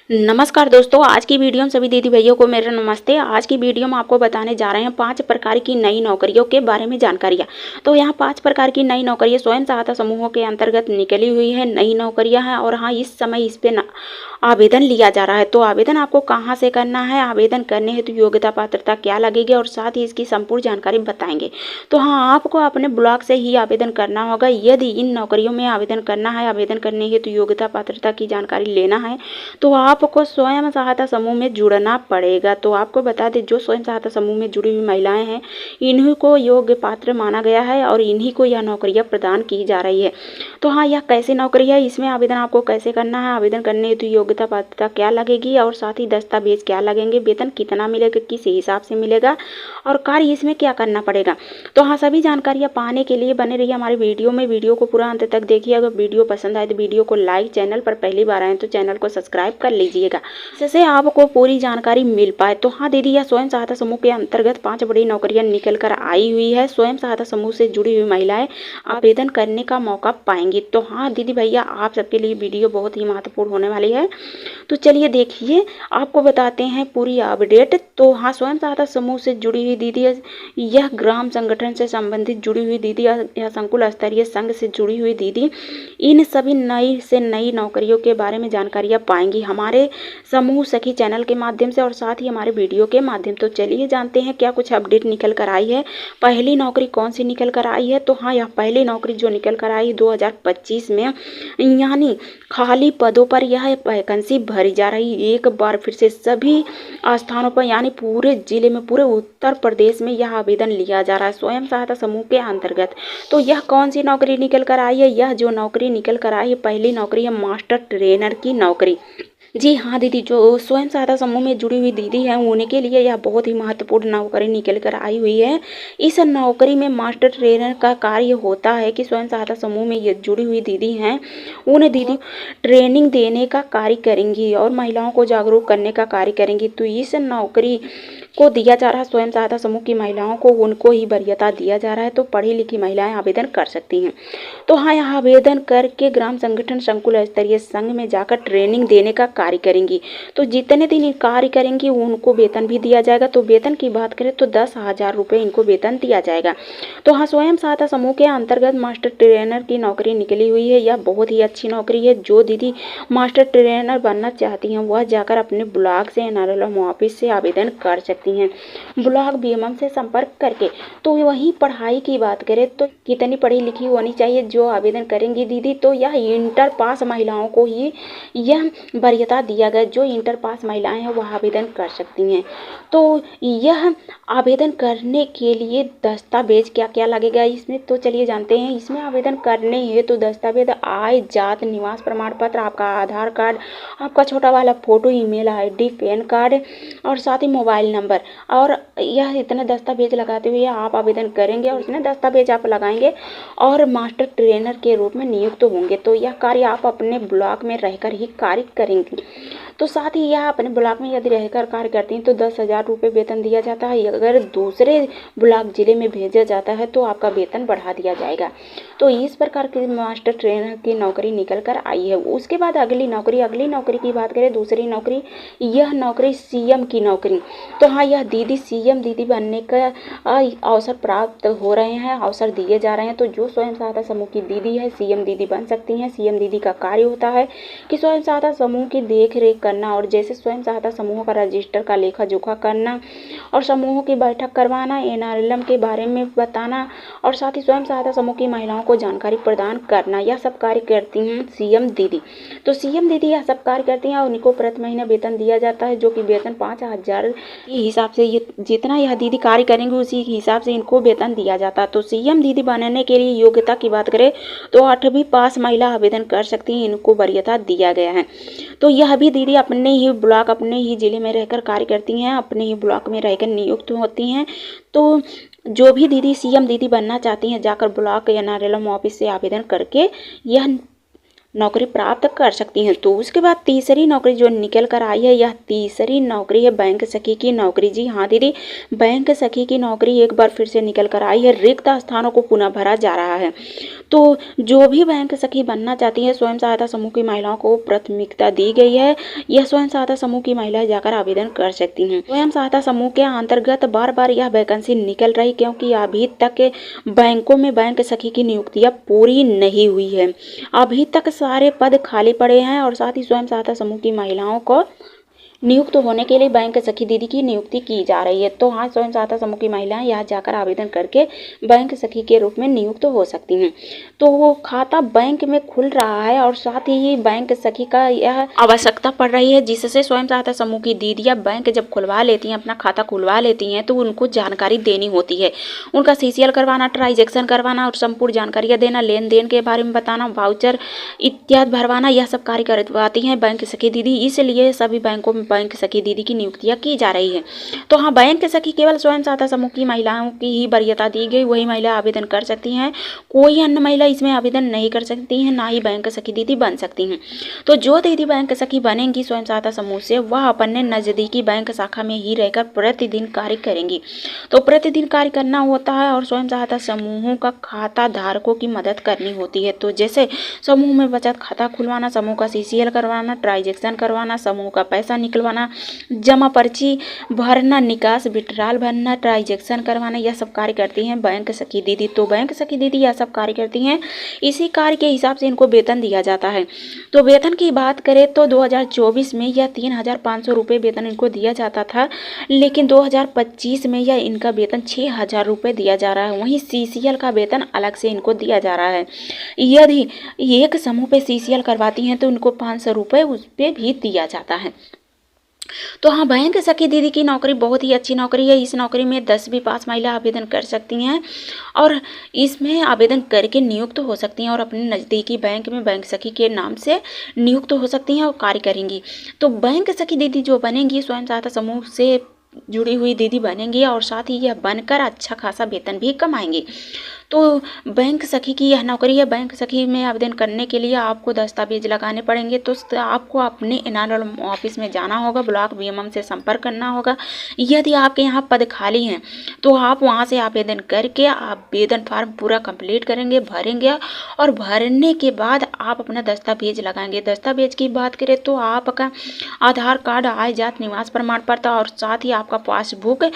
नमस्कार दोस्तों, आज की वीडियो में सभी दीदी भैयों को मेरा नमस्ते। आज की वीडियो में आपको बताने जा रहे हैं 5 प्रकार की नई नौकरियों के बारे में जानकारियाँ। तो यहाँ 5 प्रकार की नई नौकरियाँ स्वयं सहायता समूहों के अंतर्गत निकली हुई है, नई नौकरियाँ हैं और हाँ, इस समय इस पे आवेदन लिया जा रहा है। तो आवेदन आपको कहाँ से करना है, आवेदन करने हेतु योग्यता पात्रता क्या लगेगी और साथ ही इसकी संपूर्ण जानकारी बताएंगे। तो हाँ, आपको अपने ब्लॉक से ही आवेदन करना होगा। यदि इन नौकरियों में आवेदन करना है, आवेदन करने हेतु योग्यता पात्रता की जानकारी लेना है, तो आपको स्वयं सहायता समूह में जुड़ना पड़ेगा। तो आपको बता दें, जो स्वयं सहायता समूह में जुड़ी हुई महिलाएं हैं, इन्हीं को योग्य पात्र माना गया है और इन्हीं को यह नौकरियां प्रदान की जा रही है। तो हाँ, यह कैसी नौकरी है, इसमें आवेदन आपको कैसे करना है, आवेदन करने हेतु योग्यता पात्रता क्या लगेगी और साथ ही दस्तावेज क्या लगेंगे, वेतन कितना मिलेगा, किस हिसाब से मिलेगा और कार्य इसमें क्या करना पड़ेगा। तो हाँ, सभी जानकारियाँ पाने के लिए बने रहिए हमारे वीडियो में। वीडियो को पूरा अंत तक देखिए। अगर वीडियो पसंद आए तो वीडियो को लाइक, चैनल पर पहली बार आए तो चैनल को सब्सक्राइब कर लीजिएगा, जिससे आपको पूरी जानकारी मिल पाए। तो हाँ दीदी, यह स्वयं सहायता समूह के अंतर्गत 5 बड़ी नौकरियां निकल कर आई हुई है। स्वयं सहायता समूह से जुड़ी हुई महिलाएं आवेदन करने का मौका पाएंगी। तो हाँ दीदी भैया, आप सबके लिए वीडियो बहुत ही महत्वपूर्ण होने वाली है। तो चलिए देखिए, आपको बताते हैं पूरी अपडेट। तो हाँ, स्वयं सहायता समूह से जुड़ी हुई दीदी, यह ग्राम संगठन से संबंधित जुड़ी हुई दीदी, यह संकुल स्तरीय संघ से जुड़ी हुई दीदी, इन सभी नई से नई नौकरियों के बारे में जानकारियाँ पाएंगी हमारे समूह सखी चैनल के माध्यम से और साथ ही हमारे वीडियो के माध्यम। तो चलिए जानते हैं क्या कुछ अपडेट निकल कर आई है। पहली नौकरी कौन सी निकल कर आई है। तो हाँ, यह पहली नौकरी जो निकल कर आई 2025 में, यानी खाली पदों पर यह वैकेंसी भरी जा रही। एक बार फिर से सभी स्थानों पर, यानी पूरे जिले में, पूरे उत्तर प्रदेश में यह आवेदन लिया जा रहा है स्वयं सहायता समूह के अंतर्गत। तो यह कौन सी नौकरी निकल कर आई है। यह जो नौकरी निकल कर आई है, पहली नौकरी है मास्टर ट्रेनर की नौकरी। जी हाँ दीदी, जो स्वयं सहायता समूह में जुड़ी हुई दीदी हैं, उनके लिए यह बहुत ही महत्वपूर्ण नौकरी निकल कर आई हुई है। इस नौकरी में मास्टर ट्रेनर का कार्य होता है कि स्वयं सहायता समूह में ये जुड़ी हुई दीदी हैं, उन दीदी ट्रेनिंग देने का कार्य करेंगी और महिलाओं को जागरूक करने का कार्य करेंगी। तो इस नौकरी को दिया जा रहा है स्वयं सहायता समूह की महिलाओं को, उनको ही वरीयता दिया जा रहा है। तो पढ़ी लिखी महिलाएं आवेदन कर सकती हैं। तो हाँ, यहाँ आवेदन करके ग्राम संगठन संकुल स्तरीय संघ में जाकर ट्रेनिंग देने का कार्य करेंगी। तो जितने दिन कार्य करेंगी उनको वेतन भी दिया जाएगा। तो वेतन की बात करें तो 10,000 रुपये इनको वेतन दिया जाएगा। तो हाँ, स्वयं सहायता समूह के अंतर्गत मास्टर ट्रेनर की नौकरी निकली हुई है। यह बहुत ही अच्छी नौकरी है। जो दीदी मास्टर ट्रेनर बनना चाहती हैं, वह जाकर अपने ब्लॉक से, एनआरएलएम ऑफिस से आवेदन कर सकती हैं, ब्लॉक बीएमएम से संपर्क करके। तो वहीं पढ़ाई की बात करें तो कितनी पढ़ी लिखी होनी चाहिए जो आवेदन करेंगी दीदी। तो यह इंटर पास महिलाओं को ही यह वरीयता दिया गया। जो इंटर पास महिलाएं हैं वह आवेदन कर सकती हैं। तो यह आवेदन करने के लिए दस्तावेज क्या क्या लगेगा इसमें, तो चलिए जानते हैं। इसमें आवेदन करने हेतु दस्तावेज आय, जात, निवास प्रमाण पत्र, आपका आधार कार्ड, आपका छोटा वाला photo, email ID, pan card और साथ ही मोबाइल नंबर। और यह इतने दस्तावेज लगाते हुए आप आवेदन करेंगे और इतने दस्तावेज आप लगाएंगे और मास्टर ट्रेनर के रूप में नियुक्त होंगे। तो यह कार्य आप अपने ब्लॉक में रहकर ही कार्य करेंगे। तो साथ ही यह अपने ब्लॉक में यदि रहकर कार्य करती हैं तो 10,000 रुपये वेतन दिया जाता है। अगर दूसरे ब्लॉक जिले में भेजा जाता है तो आपका वेतन बढ़ा दिया जाएगा। तो इस प्रकार की मास्टर ट्रेनर की नौकरी निकल कर आई है। उसके बाद अगली नौकरी की बात करें, दूसरी नौकरी, यह नौकरी सीएम की नौकरी। तो हाँ, यह दीदी सीएम दीदी बनने का अवसर प्राप्त हो रहे हैं, अवसर दिए जा रहे हैं। तो जो स्वयं सहायता समूह की दीदी है, सीएम दीदी बन सकती हैं। सीएम दीदी का कार्य होता है कि स्वयं सहायता समूह की देख रेख करना और जैसे स्वयं सहायता समूह का रजिस्टर का लेखा जोखा करना और समूहों की बैठक करवाना, एनआरएलएम के बारे में बताना और साथ ही स्वयं सहायता समूह की महिलाओं को जानकारी प्रदान करना, यह सब कार्य करती हैं सीएम दीदी। तो सीएम दीदी यह सब कार्य करती हैं और उनको प्रति महीना वेतन दिया जाता है, जो कि वेतन 5,000 के हिसाब से, ये जितना यह दीदी कार्य करेंगे उसी हिसाब से इनको वेतन दिया जाता है। तो सीएम दीदी बनने के लिए योग्यता की बात करें तो 8वीं पास महिला आवेदन कर सकती हैं, इनको वरीयता दिया गया है। तो यह भी दीदी अपने ही ब्लॉक, अपने ही जिले में रहकर कार्य करती हैं, अपने ही ब्लॉक में रहकर नियुक्त होती हैं। तो जो भी दीदी सीएम दीदी बनना चाहती हैं, जाकर ब्लॉक एनआरएलएम ऑफिस से आवेदन करके यह नौकरी प्राप्त कर सकती हैं। तो उसके बाद तीसरी नौकरी जो निकल कर आई है, यह तीसरी नौकरी है बैंक सखी की नौकरी। जी हाँ दीदी, बैंक सखी की नौकरी एक बार फिर से निकल कर आई है। रिक्त स्थानों को पुनः भरा जा रहा है। तो जो भी बैंक सखी बनना चाहती है, स्वयं सहायता समूह की महिलाओं को प्राथमिकता दी गई है। यह स्वयं सहायता समूह की महिलाएं जाकर आवेदन कर सकती हैं। स्वयं सहायता समूह के अंतर्गत बार बार यह वैकेंसी निकल रही, क्योंकि अभी तक बैंकों में बैंक सखी की नियुक्तियां पूरी नहीं हुई है। अभी तक सारे पद खाली पड़े हैं और साथ ही स्वयं सहायता समूह की महिलाओं को नियुक्त होने के लिए बैंक सखी दीदी की नियुक्ति की जा रही है। तो हाँ, स्वयं सहायता समूह की महिलाएं यहाँ जाकर आवेदन करके बैंक सखी के रूप में नियुक्त हो सकती हैं। तो वो खाता बैंक में खुल रहा है और साथ ही बैंक सखी का यह आवश्यकता पड़ रही है, जिससे स्वयं सहायता समूह की दीदियाँ बैंक जब खुलवा लेती हैं, अपना खाता खुलवा लेती हैं, तो उनको जानकारी देनी होती है। उनका CCL करवाना, ट्रांजैक्शन करवाना और संपूर्ण जानकारियाँ देना, लेन देन के बारे में बताना, वाउचर इत्यादि भरवाना, यह सब कार्य करवाती हैं बैंक सखी दीदी। इसलिए सभी बैंकों में बैंक सखी दीदी की नियुक्तियां की जा रही है। तो हाँ, बैंक सखी केवल स्वयं सहायता समूह की महिलाओं की ही वरीयता दी गई, वही महिला आवेदन कर सकती हैं। कोई अन्य महिला इसमें आवेदन नहीं कर सकती हैं, ना ही बैंक सखी दीदी बन सकती हैं। तो जो दीदी बैंक सखी बनेंगी स्वयं सहायता समूह से, वह अपने नजदीकी बैंक शाखा में ही रहकर प्रतिदिन कार्य करेंगी। तो प्रतिदिन कार्य करना होता है और स्वयं सहायता समूहों का खाता धारकों की मदद करनी होती है। तो जैसे समूह में बचत खाता खुलवाना, समूह का CCL करवाना, ट्रांजैक्शन करवाना, समूह का पैसा निकलवाना, जमा पर्ची भरना, निकास विड्रॉल भरना, ट्रांजैक्शन करवाना, यह सब कार्य करती हैं बैंक सखी दीदी। तो बैंक सखी दीदी यह सब कार्य करती हैं। इसी कार्य के हिसाब से इनको वेतन दिया जाता है। तो वेतन की बात करें तो 2024 में यह 3,500 रुपये वेतन इनको दिया जाता था, लेकिन 2025 में यह इनका वेतन 6,000 रुपये दिया जा रहा है। वहीं CCL का वेतन अलग से इनको दिया जा रहा है। यदि एक समूह पे CCL करवाती हैं तो उनको 500 रुपये उस पर भी दिया जाता है। तो हाँ, बैंक सखी दीदी की नौकरी बहुत ही अच्छी नौकरी है। इस नौकरी में 10वीं पास महिला आवेदन कर सकती हैं और इसमें आवेदन करके नियुक्त हो सकती हैं और अपने नज़दीकी बैंक में बैंक सखी के नाम से नियुक्त हो सकती हैं और कार्य करेंगी। तो बैंक सखी दीदी जो बनेंगी, स्वयं सहायता समूह से जुड़ी हुई दीदी बनेंगी और साथ ही यह बनकर अच्छा खासा वेतन भी कमाएंगी। तो बैंक सखी की यह नौकरी है। बैंक सखी में आवेदन करने के लिए आपको दस्तावेज लगाने पड़ेंगे। तो आपको अपने एनआरएल ऑफिस में जाना होगा, ब्लॉक BMM से संपर्क करना होगा। यदि आपके यहाँ पद खाली हैं तो आप वहाँ से आवेदन करके आवेदन फार्म पूरा कंप्लीट करेंगे, भरेंगे और भरने के बाद आप अपना दस्तावेज लगाएंगे। दस्तावेज की बात करें तो आपका आधार कार्ड, आय जात निवास प्रमाण पत्र और साथ ही आपका passbook,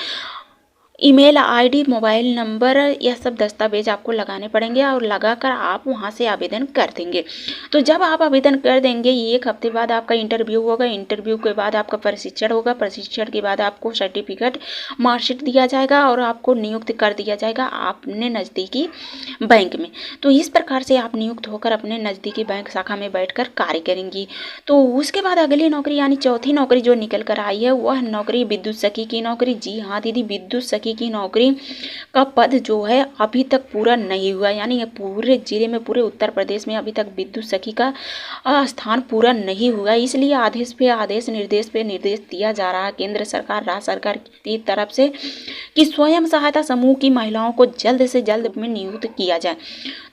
email ID, mobile number, यह सब दस्तावेज आपको लगाने पड़ेंगे और लगाकर आप वहां से आवेदन कर देंगे। तो जब आप आवेदन कर देंगे, 1 हफ्ते बाद आपका इंटरव्यू होगा। इंटरव्यू के बाद आपका प्रशिक्षण होगा। प्रशिक्षण के बाद आपको सर्टिफिकेट, मार्कशीट दिया जाएगा और आपको नियुक्त कर दिया जाएगा अपने नज़दीकी बैंक में। तो इस प्रकार से आप नियुक्त होकर अपने नज़दीकी बैंक शाखा में बैठकर कार्य करेंगी। तो उसके बाद अगली नौकरी यानी चौथी नौकरी जो निकल कर आई है, वह नौकरी विद्युत सखी की नौकरी। जी हाँ दीदी, विद्युत सखी की नौकरी का पद जो है अभी तक पूरा नहीं हुआ, यानी पूरे जिले में, पूरे उत्तर प्रदेश में अभी तक विद्युत सखी का स्थान पूरा नहीं हुआ। इसलिए आदेश पे आदेश, निर्देश पे निर्देश दिया जा रहा है केंद्र सरकार, राज्य सरकार की तरफ से कि स्वयं सहायता समूह की महिलाओं को जल्द से जल्द में नियुक्त किया जाए।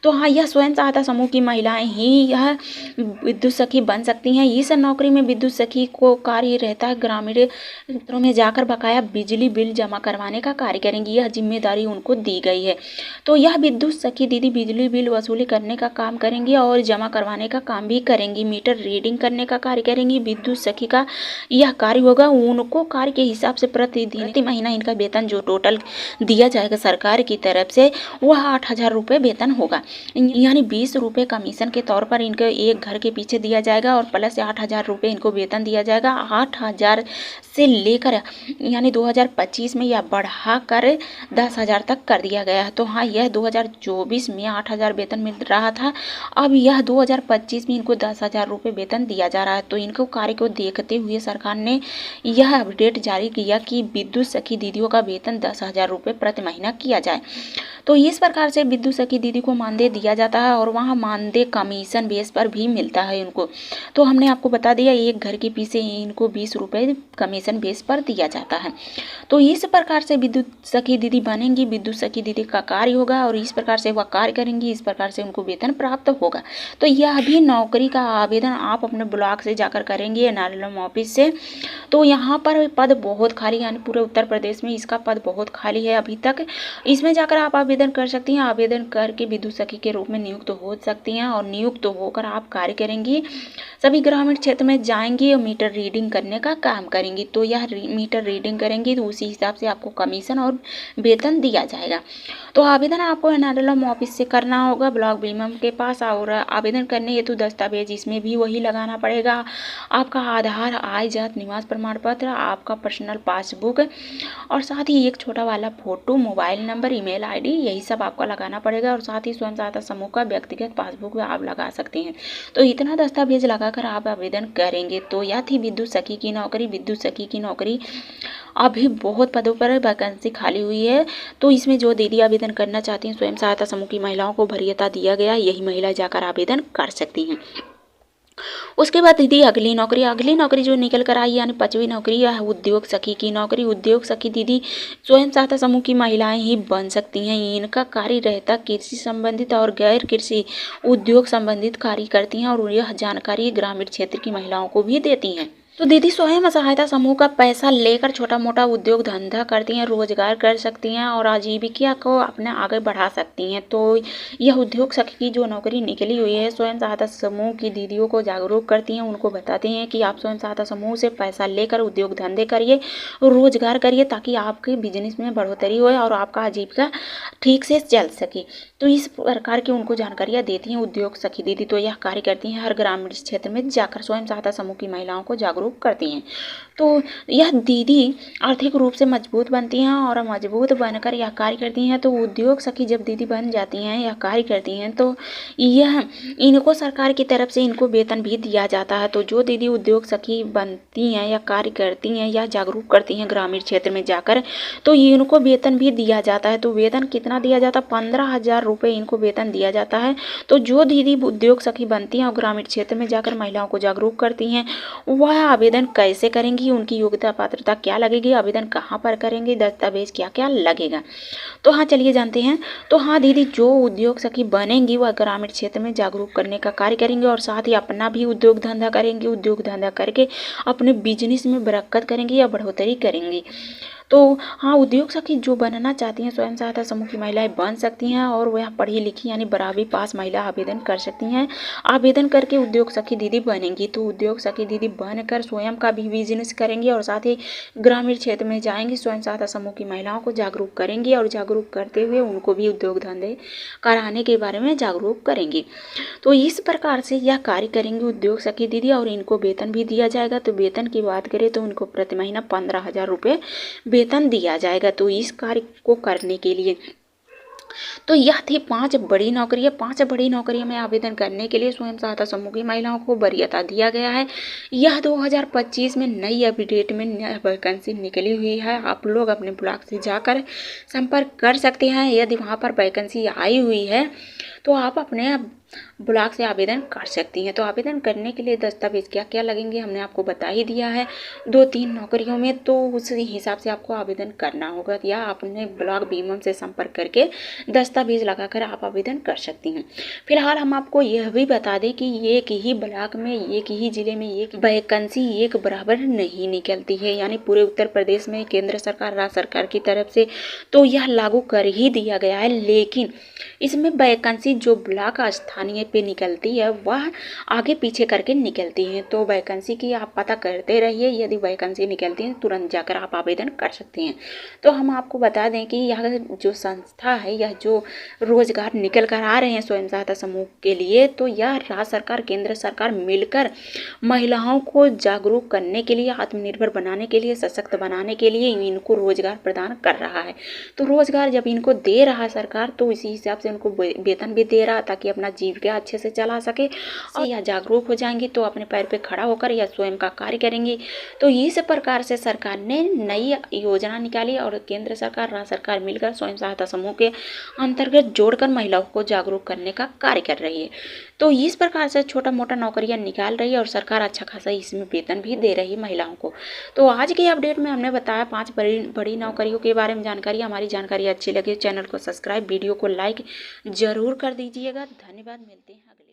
तो हाँ, यह स्वयं सहायता समूह की महिलाएं ही यह विद्युत सखी बन सकती हैं। इस नौकरी में विद्युत सखी को कार्य रहता है ग्रामीण क्षेत्रों में जाकर बकाया बिजली बिल जमा करवाने का कार्य करेंगी। यह जिम्मेदारी उनको दी गई है। तो यह विद्युत सखी दीदी बिजली बिल वसूली करने का काम करेंगी और जमा करवाने का काम भी करेंगी। मीटर रीडिंग करने का कार्य करेंगी। विद्युत सखी का यह कार्य होगा। उनको कार्य के हिसाब से प्रति महीना इनका वेतन जो टोटल दिया जाएगा सरकार की तरफ से, वह 8,000 रुपये वेतन होगा। यानी 20 रुपये कमीशन के तौर पर इनको एक घर के पीछे दिया जाएगा और प्लस 8,000 रुपये इनको वेतन दिया जाएगा। 8,000 से लेकर यानी 2025 में यह बढ़ाकर 10,000 तक कर दिया गया है। तो हाँ, यह 2024 में 8,000 वेतन मिल रहा था, अब यह 2025 में इनको 10,000 रुपये वेतन दिया जा रहा है। तो इनको कार्य को देखते हुए सरकार ने यह अपडेट जारी किया कि विद्युत सखी दीदियों का वेतन 10,000 रुपये प्रति महीना किया जाए। तो इस प्रकार से विद्युत सखी दीदी को मानदेय दिया जाता है और वहाँ मानदेय कमीशन बेस पर भी मिलता है इनको। तो हमने आपको बता दिया एक घर के पीछे इनको 20 रुपये कमीशन बेस पर दिया जाता है। तो इस प्रकार से विद्युत सखी दीदी बनेंगी, विद्युत सखी दीदी का कार्य होगा और इस प्रकार से वह कार्य करेंगी, इस प्रकार से उनको वेतन प्राप्त होगा। तो यह भी नौकरी का आवेदन आप अपने ब्लॉक से जाकर करेंगे एनआरएलएम ऑफिस से। तो यहाँ पर पद बहुत खाली, यानी पूरे उत्तर प्रदेश में इसका पद बहुत खाली है अभी तक। इसमें जाकर आप आवेदन कर सकती हैं, आवेदन करके विद्युत सखी के रूप में नियुक्त हो सकती हैं और नियुक्त होकर आप कार्य करेंगी। सभी ग्रामीण क्षेत्र में जाएंगी और मीटर रीडिंग करने का काम करेंगी। तो यह मीटर रीडिंग करेंगी तो उसी हिसाब से आपको कमीशन और वेतन दिया जाएगा। तो आवेदन आपको एनआरएलएम ऑफिस से करना होगा ब्लॉक बीएमएम के पास। और आवेदन करने हेतु दस्तावेज इसमें भी वही लगाना पड़ेगा, आपका आधार, आय, जात, निवास प्रमाण पत्र, आपका पर्सनल पासबुक और साथ ही एक छोटा वाला photo, mobile number, email ID, यही सब आपको लगाना पड़ेगा। और साथ ही स्वयं सहायता समूह का व्यक्तिगत पासबुक आप लगा सकते हैं। तो इतना दस्तावेज लगाकर आप आवेदन करेंगे। तो यह थी विद्युत सखी की नौकरी। विद्युत सखी की नौकरी अभी बहुत पदों पर वैकेंसी खाली हुई है। तो इसमें जो दीदी आवेदन करना चाहती हैं, स्वयं सहायता समूह की महिलाओं को वरीयता दिया गया, यही महिला जाकर आवेदन कर सकती हैं। उसके बाद दीदी अगली नौकरी जो निकल कर आई यानी 5वीं नौकरी है उद्योग सखी की नौकरी। उद्योग सखी दीदी स्वयं सहायता समूह की महिलाएं ही बन सकती हैं। इनका कार्य रहता कृषि संबंधित और गैर कृषि उद्योग संबंधित कार्य करती हैं और यह जानकारी ग्रामीण क्षेत्र की महिलाओं को भी देती हैं। तो दीदी स्वयं सहायता समूह का पैसा लेकर छोटा मोटा उद्योग धंधा करती हैं, रोजगार कर सकती हैं और आजीविका को अपने आगे बढ़ा सकती हैं। तो यह उद्योग सखी की जो नौकरी निकली हुई है, स्वयं सहायता समूह की दीदियों को जागरूक करती हैं, उनको बताती हैं कि आप स्वयं सहायता समूह से पैसा लेकर उद्योग धंधे करिए, रोजगार करिए, ताकि आपके बिजनेस में बढ़ोतरी हो और आपका आजीविका ठीक से चल सके। तो इस प्रकार की उनको जानकारियाँ देती हैं उद्योग सखी दीदी। तो यह कार्य करती हैं, हर ग्रामीण क्षेत्र में जाकर स्वयं सहायता समूह की महिलाओं को जागरूक करती हैं। तो यह दीदी आर्थिक रूप से मजबूत बनती हैं और मजबूत बनकर यह कार्य करती हैं। तो उद्योग सखी जब दीदी बन जाती हैं, यह कार्य करती हैं, तो यह इनको सरकार की तरफ से इनको वेतन भी दिया जाता है। तो जो दीदी उद्योग सखी बनती हैं या कार्य करती हैं या जागरूक करती हैं ग्रामीण क्षेत्र में जाकर, तो इनको वेतन भी दिया जाता है। तो वेतन कितना दिया जाता है? 15,000 रुपये इनको वेतन दिया जाता है। तो जो दीदी उद्योग सखी बनती हैं और ग्रामीण क्षेत्र में जाकर महिलाओं को जागरूक करती हैं, वह आवेदन कैसे करेंगी, उनकी योग्यता पात्रता क्या लगेगी, आवेदन कहाँ पर करेंगे, दस्तावेज क्या क्या लगेगा। तो हाँ चलिए जानते हैं। तो हाँ दीदी जो उद्योग सखी बनेंगी वह ग्रामीण क्षेत्र में जागरूक करने का कार्य करेंगे और साथ ही अपना भी उद्योग धंधा करेंगे। उद्योग धंधा करके अपने बिजनेस में बरकत करेंगी या बढ़ोतरी करेंगी। तो हाँ उद्योग सखी जो बनना चाहती हैं स्वयं सहायता समूह की महिलाएं बन सकती हैं और वह पढ़ी लिखी यानी 12वीं पास महिला आवेदन कर सकती हैं। आवेदन करके उद्योग सखी दीदी बनेंगी। तो उद्योग सखी दीदी बनकर स्वयं का भी बिजनेस करेंगी और साथ ही ग्रामीण क्षेत्र में जाएंगी, स्वयं सहायता समूह की महिलाओं को जागरूक करेंगी और जागरूक करते हुए उनको भी उद्योग धंधे कराने के बारे में जागरूक करेंगी। तो इस प्रकार से यह कार्य करेंगी उद्योग सखी दीदी और इनको वेतन भी दिया जाएगा। तो वेतन की बात करें तो उनको प्रति महीना 15,000 रुपये वेतन दिया जाएगा। तो इस कार्य को करने के लिए तो यह थी 5 बड़ी नौकरियां। 5 बड़ी नौकरियों में आवेदन करने के लिए स्वयं सहायता समूह की महिलाओं को वरीयता दिया गया है। यह 2025 में नई अपडेट में नई वैकेंसी निकली हुई है। आप लोग अपने ब्लॉक से जाकर संपर्क कर सकते हैं। यदि वहां पर वैकेंसी आई हुई है तो आप अपने ब्लॉक से आवेदन कर सकती हैं। तो आवेदन करने के लिए दस्तावेज क्या क्या लगेंगे हमने आपको बता ही दिया है। 2-3 नौकरियों में तो उस हिसाब से आपको आवेदन करना होगा या अपने ब्लॉक बीएमएम से संपर्क करके दस्तावेज लगाकर आप आवेदन कर सकती हैं। फिलहाल हम आपको यह भी बता दें कि एक ही ब्लॉक में एक ही जिले में एक वैकेंसी एक बराबर नहीं निकलती है, यानी पूरे उत्तर प्रदेश में केंद्र सरकार राज्य सरकार की तरफ से तो यह लागू कर ही दिया गया है। लेकिन इसमें वैकेंसी जो ब्लॉक स्थानीय पे निकलती है वह आगे पीछे करके निकलती है। तो वैकेंसी की आप पता करते रहिए। यदि वैकेंसी निकलती है तुरंत जाकर आप आवेदन कर सकते हैं। तो हम आपको बता दें कि यह जो संस्था है, यह जो रोजगार निकल कर आ रहे हैं स्वयं सहायता समूह के लिए, तो यह राज्य सरकार केंद्र सरकार मिलकर महिलाओं को जागरूक करने के लिए, आत्मनिर्भर बनाने के लिए, सशक्त बनाने के लिए इनको रोजगार प्रदान कर रहा है। तो रोजगार जब इनको दे रहा है सरकार तो इसी हिसाब से उनको वेतन भी दे रहा ताकि अपना जीविका जीविका अच्छे से चला सके और या जागरूक हो जाएंगी तो अपने पैर पे खड़ा होकर या स्वयं का कार्य करेंगी। तो इस प्रकार से सरकार ने नई योजना निकाली और केंद्र सरकार, राज्य सरकार मिलकर स्वयं सहायता समूह के अंतर्गत जोड़कर महिलाओं को जागरूक करने का कार्य कर रही है। तो इस प्रकार से छोटा मोटा नौकरियां निकाल रही है और सरकार अच्छा खासा इसमें वेतन भी दे रही है महिलाओं को। तो आज की अपडेट में हमने बताया 5 बड़ी नौकरियों के बारे में जानकारी। हमारी जानकारी अच्छी लगी चैनल को सब्सक्राइब, वीडियो को लाइक जरूर कर दीजिएगा। धन्यवाद, मिलते हैं अगले